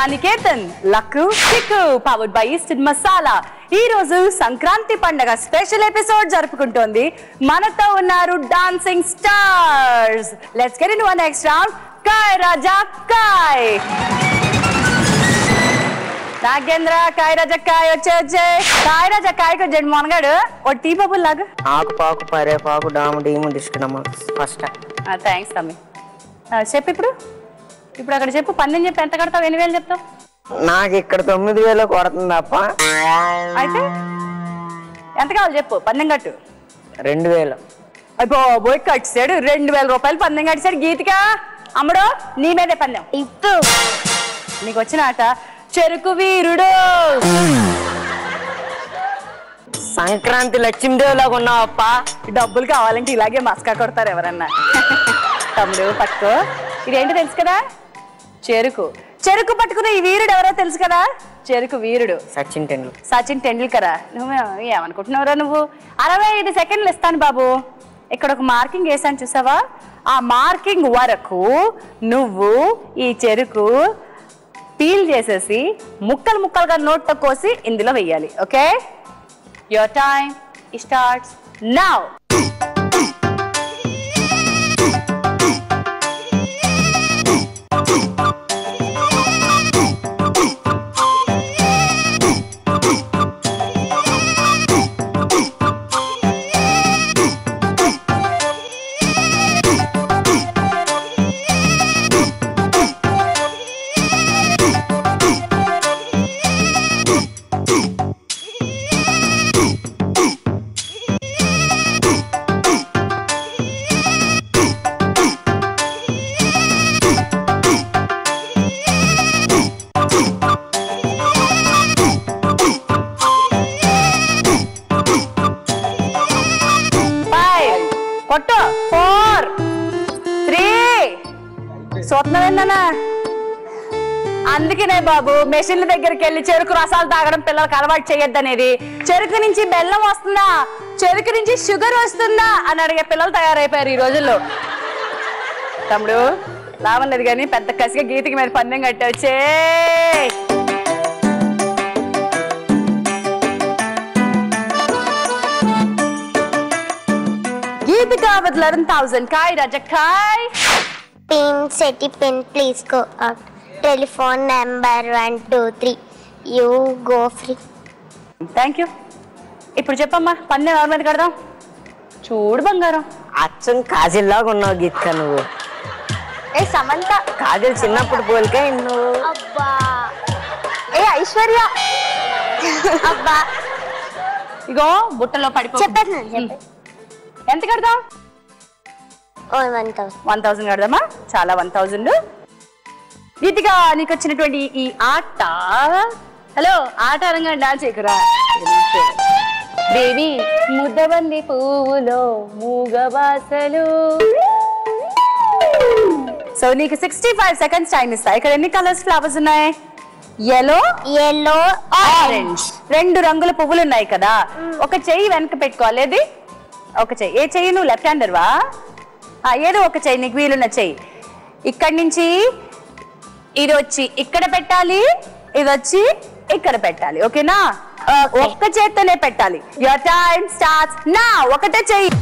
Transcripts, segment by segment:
Vidyanikethan, luck చిక్కు, powered by eastern masala. ఈ రోజు సంక్రాంతి పండగ స్పెషల్ ఎపిసోడ్ జరుపుకుంటోంది. మనతో ఉన్నారు dancing stars. Let's get into next round. కాయ్ రాజా కాయ్. నాగేంద్ర కాయ్ రాజా కాయ్ వచ్చే. కాయ్ రాజా కాయ్ కొంచెం మనగాడు ఓ టీ బబుల్ లాగా. ఆకు పాకు పరే పాకు డాము డీము దిష్కునమ్మ ఫస్ట్. థ్యాంక్స్ తమ్మి. చెప్పు ఇప్పుడు అక్కడ చెప్పు. పందెం చెప్పి ఎంత కడతావు? ఎన్ని వేలు చెప్తావు? నాకు ఇక్కడ 9,000 కొడుతుంది తప్ప. అయితే ఎంత కావాలి చెప్పు. పందెం కట్టు. 2,000. అబ్బో బోయ్ కట్టాడు. 2,000 రూపాయలు పందెం కట్టాడు. గీతిక అమ్మడు నీ మీదే పందెం. ఇప్పుడు నీకు వచ్చిన ఆట చెరుకు వీరుడు. సంక్రాంతి లక్ష్మీదేవి లాగా ఉన్నావప్ప. డబ్బులు కావాలంటే ఇలాగే మస్కా కొడతారు ఎవరన్నా. తమ్ముడు పట్టుకో. ఇదేంటి తెలుసు కదా? చెరుకు. చెరుకు పట్టుకున్న ఈ వీరుడు ఎవరో తెలుసు కదా? చెరుకు వీరుడు సచిన్ టెండూల్కర్. నువ్వు ఏమనుకుంటున్నావురా నువ్వు? 65 సెకండ్లు ఇస్తాను బాబు. ఇక్కడ ఒక మార్కింగ్ వేసాను చూసావా? ఆ మార్కింగ్ వరకు నువ్వు ఈ చెరుకు పీల్ చేసేసి ముక్కలు ముక్కలుగా నోట్లో కోసి ఇందులో వెయ్యాలి. Okay, your time starts now. కొట్టు. 4 3 చూస్తున్నావేందన్నా? అందుకనే బాబు మెషిన్ల దగ్గరికి వెళ్ళి చెరుకు రసాలు తాగడం పిల్లలకు అలవాటు చేయొద్దనేది. చెరుకు నుంచి బెల్లం వస్తుందా, చెరుకు నుంచి షుగర్ వస్తుందా అని అడిగే పిల్లలు తయారైపోయారు ఈ రోజుల్లో. తమ్ముడు లాభం లేదు కానీ పెద్ద కసిగా గీతికి మీద పందెం కట్టవచ్చే. Geetika with 11,000. Kai Raja Kai. Pin, SETI pin, please go out. Telephone number 1 2 3. You go free. Thank you. ఇప్పుడు చెప్పమ్మా పందెం ఎవరి మీద కడదాం? చూడు బంగారం. అచ్చం కాజల్ లాగా ఉన్నావు గీతిక నువ్వు. ఏ సమంత. కాజల్ చిన్నప్పుడు పోలికే నువ్వు. అబ్బా. ఏ ఐశ్వర్య. అబ్బా. ఇగో బుట్టలో పడిపో. చెప్పండి. ఎంత కడదాం? 1,000 కడదామా? చాలా 1,000. గీతిక నీకు వచ్చినటువంటి ఈ ఆట. హలో ఆట రంగా డాన్స్ చేయకురా. దేవి ముద్దబంది పువ్వులో మూగవాసలు. సో నీకు 65 సెకండ్స్ టైం ఇస్తా. ఇక్కడ ఎన్ని కలర్స్ ఫ్లవర్స్ ఉన్నాయి? yellow orange. 2 రంగుల పువ్వులు ఉన్నాయి కదా. ఒక చెయ్యి వెనక పెట్టుకోవాలి. ఏది ఒక చెయ్యి. ఏ చెయ్యి నువ్వు? లెఫ్ట్ హ్యాండర్వా? ఏదో ఒక చెయ్యి నీకు వీలున్న చెయ్యి. ఇక్కడి నుంచి ఇది వచ్చి ఇక్కడ పెట్టాలి, ఇది వచ్చి ఇక్కడ పెట్టాలి. ఓకేనా? ఒక్క చేత్తోనే పెట్టాలి. Your time starts now. ఒకటే చెయ్యి.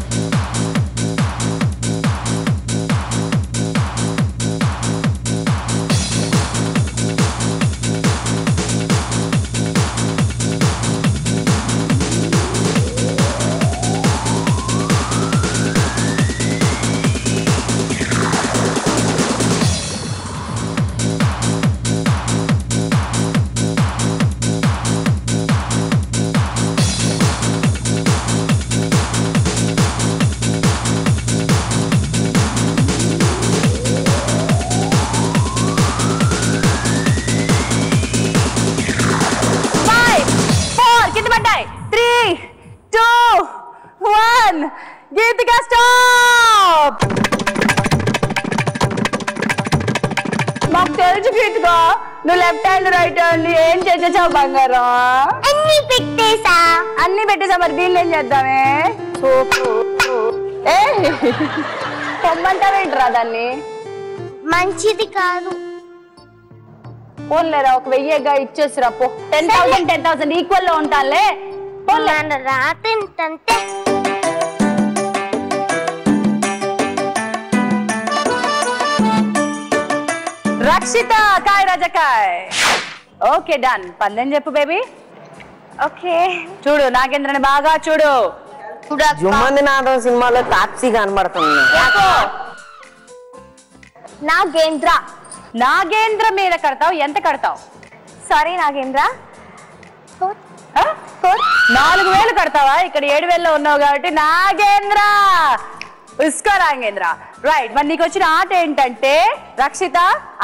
గీతిక స్టాప్. మాకు తెలుసు గీతిక నువ్వు లెఫ్ట్ హ్యాండ్ రైట్ హ్యాండ్ ఏం చేసేసావు బంగారం? అన్ని పెట్టేసా. మరి దీన్ని ఏం చేద్దామే? పొమ్మంటావేంట్రా దాన్ని? మంచిది కాదు. పోన్లేరా, ఒక 1000 ఇచ్చేసిరా పో. 10,000 10,000 ఈక్వల్ లో ఉంటానులే. రాత్రి రక్షిత కాయ్ రాజకాయ్. Okay done. పందెం చెప్పు బేబీ. ఓకే చూడు నాగేంద్రని బాగా చూడు. జుమ్మంది నాదో సినిమాలో తాప్సీ కనబడుతుంది. నాగేంద్ర. నాగేంద్ర మీద కడతావు. ఎంత కడతావు? సారీ నాగేంద్ర. 4000 కడతావా? ఇక్కడ 7000 లో ఉన్నావు కాబట్టి నాగేంద్ర. ఉస్కో నాగేంద్ర. రైట్. మరి నీకు వచ్చిన ఆట ఏంటంటే రక్షిత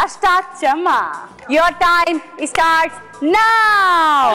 అష్టాచమ్మ. Your time starts now.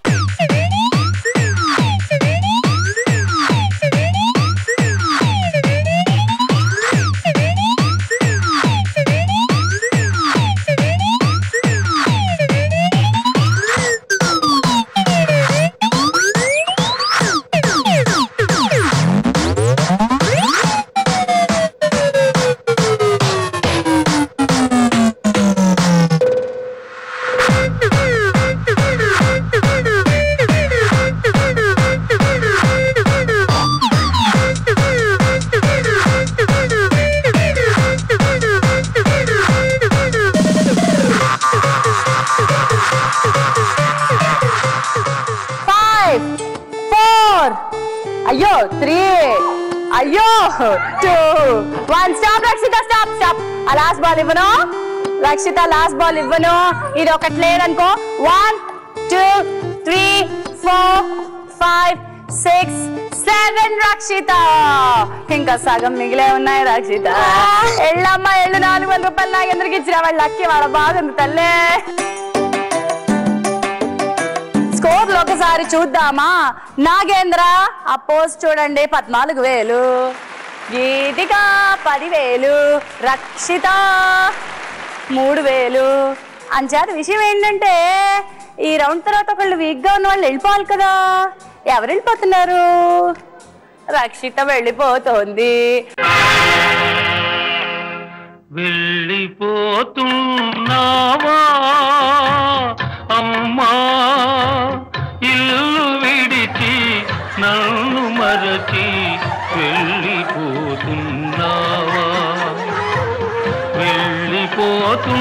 అయ్యో 3 అయ్యో 2 1 స్టాప్ రక్షిత స్టాప్ స్టాప్. ఆ లాస్ట్ బాల్ ఇవ్వను రక్షిత, లాస్ట్ బాల్ ఇవ్వను. ఇది ఒకటి లేదనుకో. 1 2 3 4 5 6 7 రక్షిత. ఇంకా సగం మిగిలే ఉన్నాయి రక్షిత. ఎళ్ళమ్మా ఎళ్ళు. 400 రూపాయలు నాగేంద్రకి ఇచ్చిన వాళ్ళు లక్కి వాళ్ళ బాగుంది తల్లే. స్కోర్లు ఒకసారి చూద్దామా? నాగేంద్ర ఆ పోస్ట్ చూడండి 14,000, గీతిక 10,000, రక్షిత 3,000. అంచేత విషయం ఏంటంటే ఈ రౌండ్ తర్వాత ఒకళ్ళు వీక్ గా ఉన్న వాళ్ళు వెళ్ళిపోవాలి కదా. ఎవరు వెళ్ళిపోతున్నారు? రక్షిత వెళ్ళిపోతోంది. వెళ్ళిపోతున్నావా అమ్మా, ఇల్లు విడిచి నన్ను మరచి వెళ్ళిపోతున్నావా, వెళ్ళిపోతున్నావా.